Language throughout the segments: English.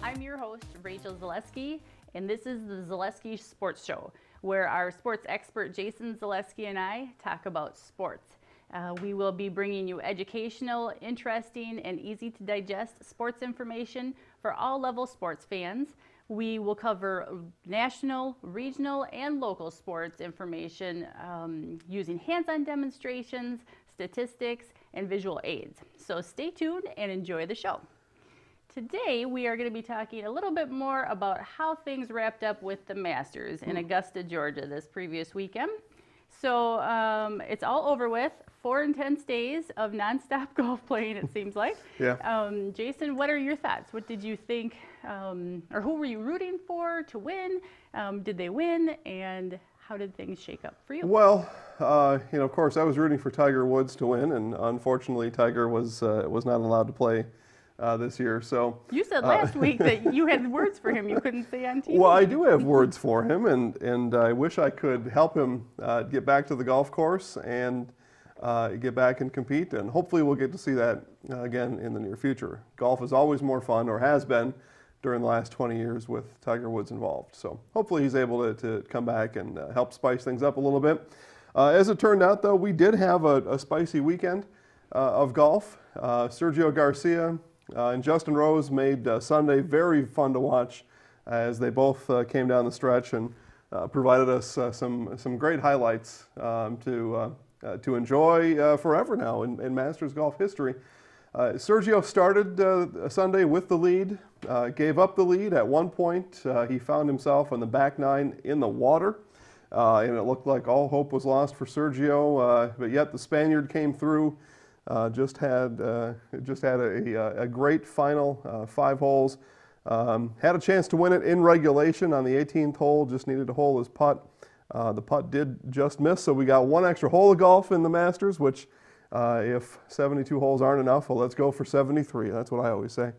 I'm your host, Rachel Zaleski, and this is the Zaleski Sports Show, where our sports expert Jason Zaleski and I talk about sports. We will be bringing you educational, interesting, and easy to digest sports information for all level sports fans. We will cover national, regional, and local sports information using hands-on demonstrations, statistics, and visual aids. So stay tuned and enjoy the show. Today, we are going to be talking a little bit more about how things wrapped up with the Masters in Augusta, Georgia this previous weekend. So it's all over with. 4 intense days of nonstop golf playing, it seems like. Yeah. Jason, what are your thoughts? What did you think, or who were you rooting for to win? Did they win? And how did things shake up for you? Well, of course, I was rooting for Tiger Woods to win, and unfortunately, Tiger was not allowed to play this year. So you said last week that you had words for him you couldn't say on TV. Well, I do have words for him, and I wish I could help him get back to the golf course and get back and compete, and hopefully we'll get to see that again in the near future. Golf is always more fun, or has been, during the last 20 years with Tiger Woods involved. So hopefully he's able to come back and help spice things up a little bit. As it turned out, though, we did have a spicy weekend of golf. Sergio Garcia and Justin Rose made Sunday very fun to watch as they both came down the stretch and provided us some great highlights to enjoy forever now in Masters golf history. Sergio started Sunday with the lead, gave up the lead at one point. He found himself on the back nine in the water, and it looked like all hope was lost for Sergio, but yet the Spaniard came through. Just had a great final 5 holes. Had a chance to win it in regulation on the 18th hole, just needed to hole his putt. The putt did just miss, so we got 1 extra hole of golf in the Masters, which if 72 holes aren't enough, well, let's go for 73. That's what I always say.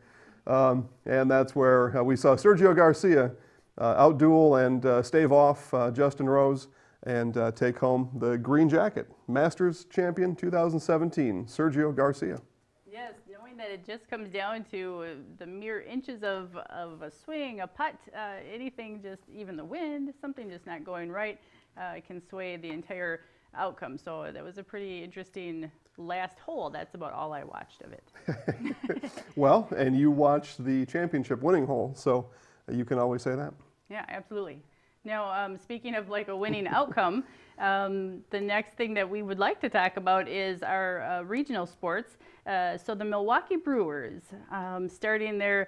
And that's where we saw Sergio Garcia outduel and stave off Justin Rose and take home the green jacket. Masters champion 2017, Sergio Garcia. Yes, knowing that it just comes down to the mere inches of a swing, a putt, anything, just even the wind, something just not going right, can sway the entire outcome. So that was a pretty interesting last hole. That's about all I watched of it. Well, and you watched the championship winning hole, so you can always say that. Yeah, absolutely. Now, speaking of like a winning outcome, the next thing that we would like to talk about is our regional sports. So the Milwaukee Brewers starting their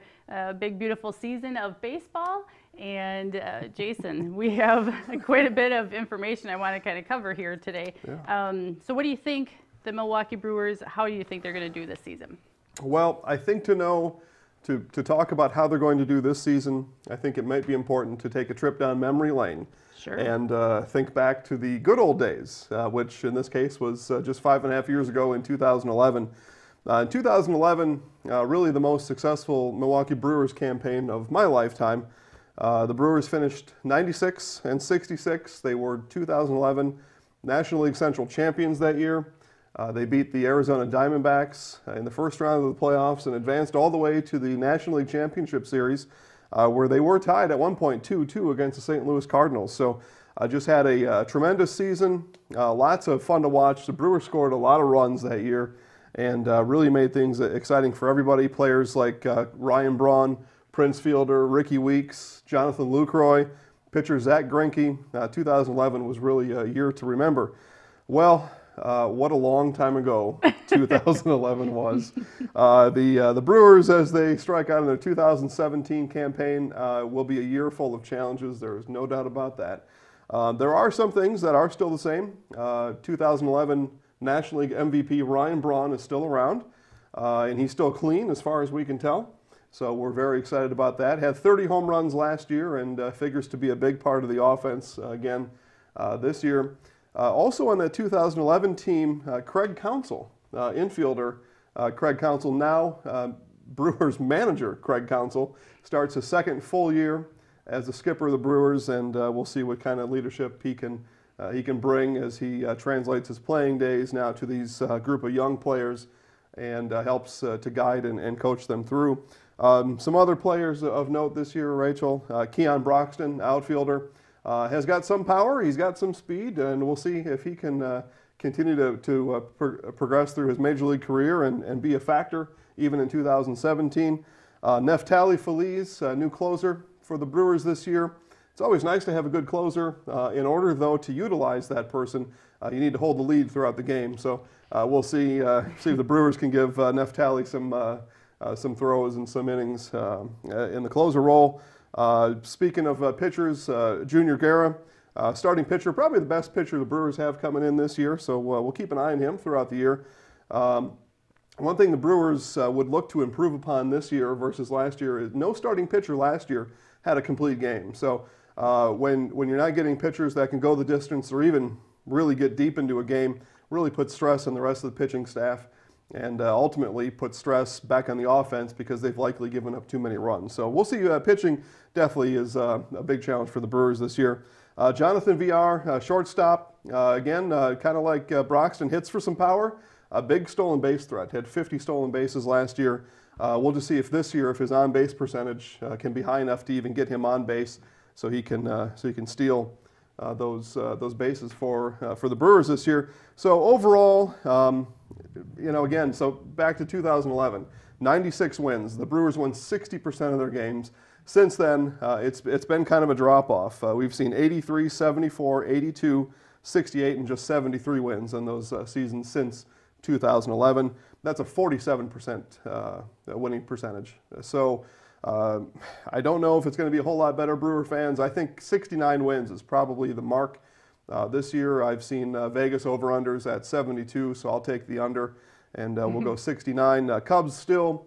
big, beautiful season of baseball. And Jason, we have quite a bit of information I want to kind of cover here today. Yeah. So what do you think the Milwaukee Brewers, how do you think they're going to do this season? Well, I think to talk about how they're going to do this season, I think it might be important to take a trip down memory lane. Sure. And think back to the good old days, which in this case was just 5.5 years ago in 2011. In 2011, really the most successful Milwaukee Brewers campaign of my lifetime. The Brewers finished 96 and 66. They were 2011 National League Central champions that year. They beat the Arizona Diamondbacks in the first round of the playoffs and advanced all the way to the National League Championship Series, where they were tied at one point 2-2 against the St. Louis Cardinals. So just had a tremendous season, lots of fun to watch. The Brewers scored a lot of runs that year and really made things exciting for everybody. Players like Ryan Braun, Prince Fielder, Ricky Weeks, Jonathan Lucroy, pitcher Zach Greinke. 2011 was really a year to remember. Well, what a long time ago 2011 was. The Brewers, as they strike out in their 2017 campaign, will be a year full of challenges. There is no doubt about that. There are some things that are still the same. 2011 National League MVP Ryan Braun is still around, and he's still clean as far as we can tell. So we're very excited about that. Had 30 home runs last year and figures to be a big part of the offense again this year. Also on the 2011 team, Craig Counsell, infielder Craig Counsell, now Brewers manager Craig Counsell, starts his second full year as the skipper of the Brewers, and we'll see what kind of leadership he can bring as he translates his playing days now to these group of young players and helps to guide and coach them through. Some other players of note this year, Rachel. Keon Broxton, outfielder, has got some power. He's got some speed, and we'll see if he can continue to progress through his major league career and be a factor even in 2017. Neftali Feliz, new closer for the Brewers this year. It's always nice to have a good closer. In order, though, to utilize that person, you need to hold the lead throughout the game. So we'll see if the Brewers can give Neftali some throws and some innings in the closer role. Speaking of pitchers, Junior Guerra, starting pitcher, probably the best pitcher the Brewers have coming in this year. So we'll keep an eye on him throughout the year. One thing the Brewers would look to improve upon this year versus last year is no starting pitcher last year had a complete game. So when you're not getting pitchers that can go the distance or even really get deep into a game, really put stress on the rest of the pitching staff and ultimately put stress back on the offense because they've likely given up too many runs. So we'll see. Pitching definitely is a big challenge for the Brewers this year. Jonathan VR, shortstop, again, kind of like Broxton, hits for some power. A big stolen base threat, had 50 stolen bases last year. We'll just see if this year, if his on-base percentage can be high enough to even get him on base, so he can steal those bases for the Brewers this year. So overall, again, so back to 2011, 96 wins. The Brewers won 60% of their games. Since then, it's been kind of a drop-off. We've seen 83, 74, 82, 68, and just 73 wins in those seasons since 2011. That's a 47% winning percentage. So I don't know if it's going to be a whole lot better, Brewer fans. I think 69 wins is probably the mark. This year I've seen Vegas over-unders at 72, so I'll take the under, and we'll go 69. Cubs still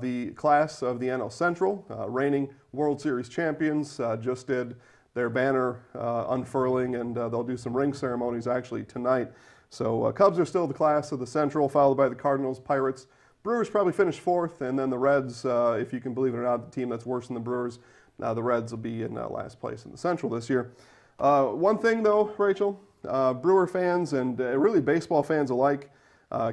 the class of the NL Central, reigning World Series champions, just did their banner unfurling, and they'll do some ring ceremonies actually tonight. So Cubs are still the class of the Central, followed by the Cardinals, Pirates. Brewers probably finished fourth, and then the Reds, if you can believe it or not, the team that's worse than the Brewers, the Reds will be in last place in the Central this year. One thing though, Rachel, Brewer fans and really baseball fans alike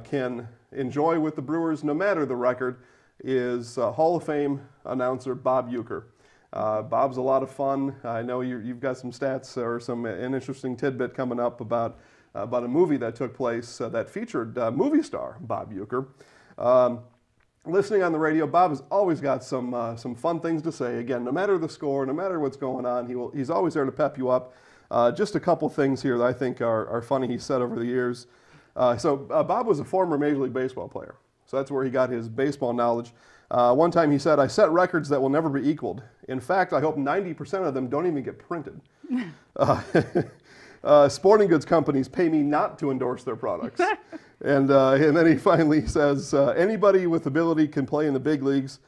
can enjoy with the Brewers, no matter the record, is Hall of Fame announcer Bob Uecker. Bob's a lot of fun. I know you've got some stats or an interesting tidbit coming up about a movie that took place that featured movie star Bob Uecker. Listening on the radio, Bob has always got some fun things to say. Again, no matter the score, no matter what's going on, he's always there to pep you up. Just a couple things here that I think are funny he said over the years. Bob was a former Major League Baseball player, so that's where he got his baseball knowledge. One time he said, "I set records that will never be equaled. In fact, I hope 90% of them don't even get printed." Sporting goods companies pay me not to endorse their products. And then he finally says, anybody with ability can play in the big leagues,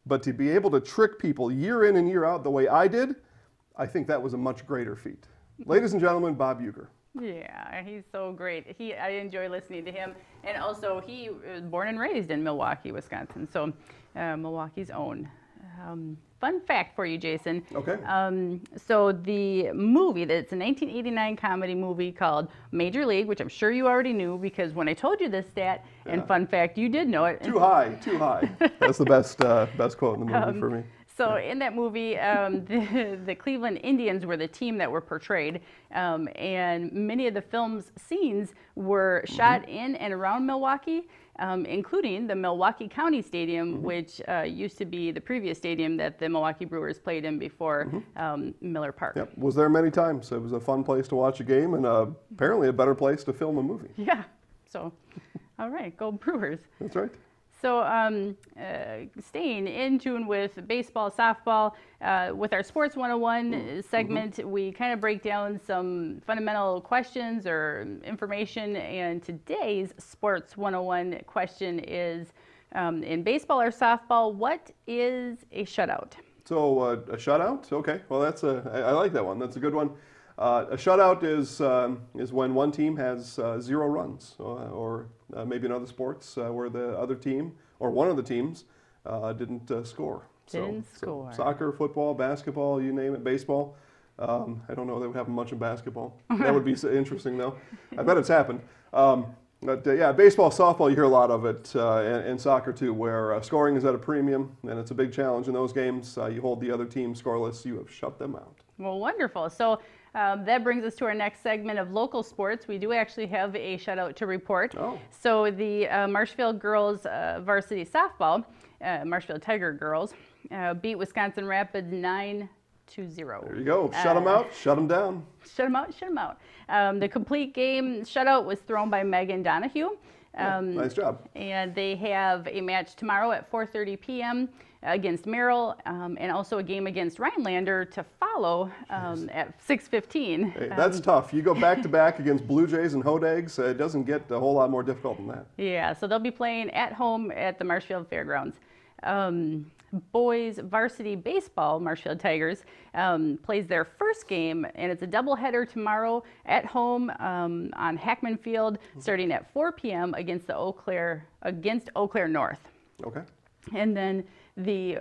but to be able to trick people year in and year out the way I did, I think that was a much greater feat. Ladies and gentlemen, Bob Uecker. Yeah, he's so great. I enjoy listening to him. And also, he was born and raised in Milwaukee, Wisconsin, so Milwaukee's own. Fun fact for you, Jason. Okay. So the movie, it's a 1989 comedy movie called Major League, which I'm sure you already knew because when I told you this stat and fun fact, you did know it. Too high. That's the best quote in the movie for me. So in that movie, the Cleveland Indians were the team that were portrayed, and many of the film's scenes were shot in and around Milwaukee, including the Milwaukee County Stadium, which used to be the previous stadium that the Milwaukee Brewers played in before Miller Park. Yep, was there many times. It was a fun place to watch a game and apparently a better place to film a movie. Yeah, so all right, go Brewers. That's right. So staying in tune with baseball, softball, with our Sports 101 segment, we kind of break down some fundamental questions or information. And today's Sports 101 question is, in baseball or softball, what is a shutout? So a shutout? Okay, well I like that one. That's a good one. A shutout is when one team has 0 runs, or maybe in other sports where the other team or one of the teams didn't score. Didn't score. Soccer, football, basketball, you name it, baseball. I don't know that would happen much in basketball. That would be interesting though. I bet it's happened. But yeah, baseball, softball, you hear a lot of it, and soccer too, where scoring is at a premium, and it's a big challenge in those games. You hold the other team scoreless, you have shut them out. Well, wonderful. So that brings us to our next segment of local sports. We do actually have a shutout to report. Oh. So the Marshfield girls varsity softball, Marshfield Tiger girls, beat Wisconsin Rapids 9-0. There you go. Shut them out, shut them down. Shut them out, shut them out. The complete game shutout was thrown by Megan Donahue. Nice job. And they have a match tomorrow at 4:30 p.m. against Merrill, and also a game against Rhinelander to follow at 6:15. Hey, that's tough. You go back-to-back against Blue Jays and Hodags, it doesn't get a whole lot more difficult than that. Yeah, so they'll be playing at home at the Marshfield Fairgrounds. Boys varsity baseball, Marshfield Tigers, plays their first game, and it's a doubleheader tomorrow at home on Hackman Field, starting at 4 p.m. against Eau Claire North. Okay. And then the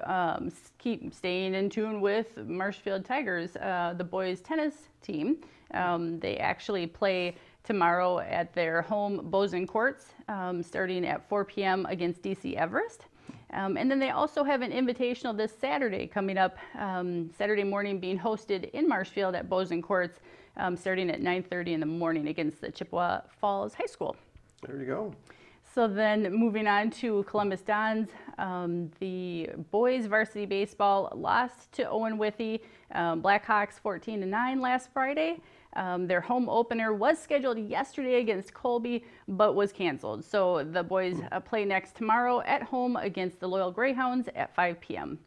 keep staying in tune with Marshfield Tigers, the boys tennis team. They actually play tomorrow at their home Bozen Courts, starting at 4 p.m. against DC Everest. And then they also have an invitational this Saturday coming up, Saturday morning, being hosted in Marshfield at Bozen Courts, starting at 9:30 in the morning against the Chippewa Falls High School. There you go. So then moving on to Columbus Dons, the boys varsity baseball lost to Owen Withee, Blackhawks 14-9 last Friday. Their home opener was scheduled yesterday against Colby, but was canceled. So the boys play next tomorrow at home against the Loyal Greyhounds at 5 p.m.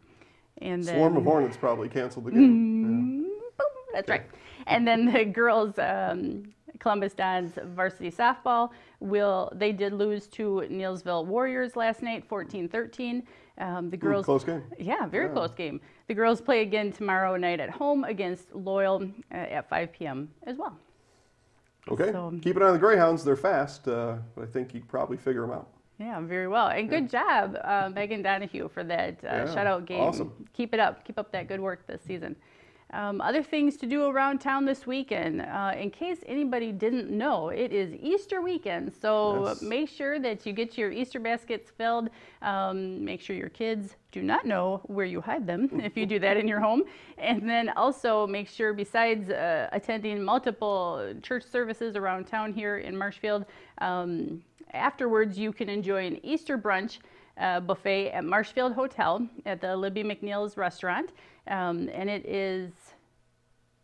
And then, Swarm of Hornets probably canceled the game. Boom, that's right. And then the girls, Columbus Dons varsity softball, they did lose to Neilsville Warriors last night, 14-13. The girls, close game. Yeah, very close game. The girls play again tomorrow night at home against Loyal at 5 p.m. as well. Okay, So, keep an eye on the Greyhounds. They're fast, but I think you can probably figure them out. yeah, very well. And good job, Megan Donahue, for that shutout game. Awesome. Keep it up. Keep up that good work this season. Other things to do around town this weekend. In case anybody didn't know, it is Easter weekend, so Yes. make sure that you get your Easter baskets filled. Make sure your kids do not know where you hide them if you do that in your home. And then also make sure, besides attending multiple church services around town here in Marshfield, afterwards you can enjoy an Easter brunch buffet at Marshfield Hotel at the Libby McNeil's restaurant. And it is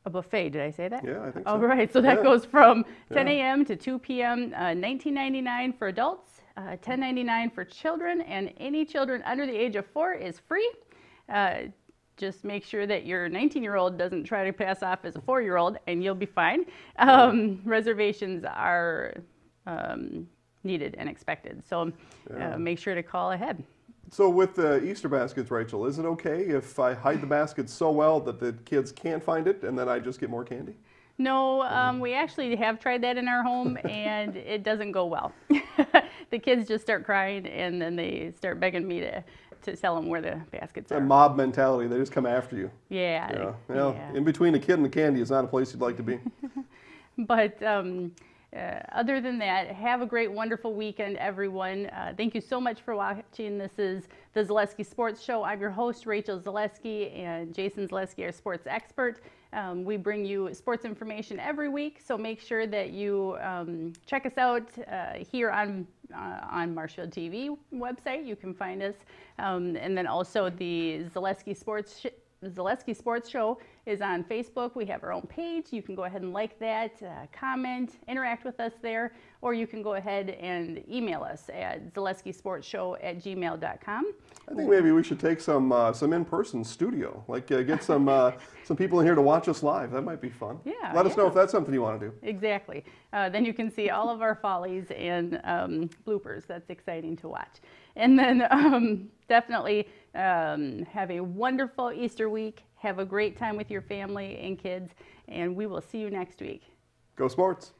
a buffet. Did I say that? Yeah, I think so. All right. So that goes from 10 Yeah. a.m. to 2 p.m., $19.99 for adults, $10.99 for children, and any children under the age of 4 is free. Just make sure that your 19-year-old doesn't try to pass off as a 4-year-old, and you'll be fine. Reservations are needed and expected. So make sure to call ahead. So with the Easter baskets, Rachel, is it okay if I hide the baskets so well that the kids can't find it and then I just get more candy? No, we actually have tried that in our home, and it doesn't go well. The kids just start crying, and then they start begging me to tell them where the baskets A are. mob mentality. They just come after you. Yeah. Well, yeah. in between a kid and the candy is not a place you'd like to be. But other than that, have a great, wonderful weekend, everyone. Thank you so much for watching. This is the Zaleski Sports Show. I'm your host, Rachel Zaleski, and Jason Zaleski, our sports expert. We bring you sports information every week, so make sure that you check us out here on Marshfield TV website. You can find us, and then also the Zaleski Sports Show is on Facebook. We have our own page. You can go ahead and like that, comment, interact with us there, or you can go ahead and email us at zaleskisportshow@gmail.com. I think maybe we should take some in-person studio, like get some people in here to watch us live. That might be fun. Yeah, Let us know yeah. if that's something you want to do. Exactly. Then you can see all of our follies and bloopers. That's exciting to watch. And then definitely have a wonderful Easter week. Have a great time with your family and kids, and we will see you next week. Go Sports!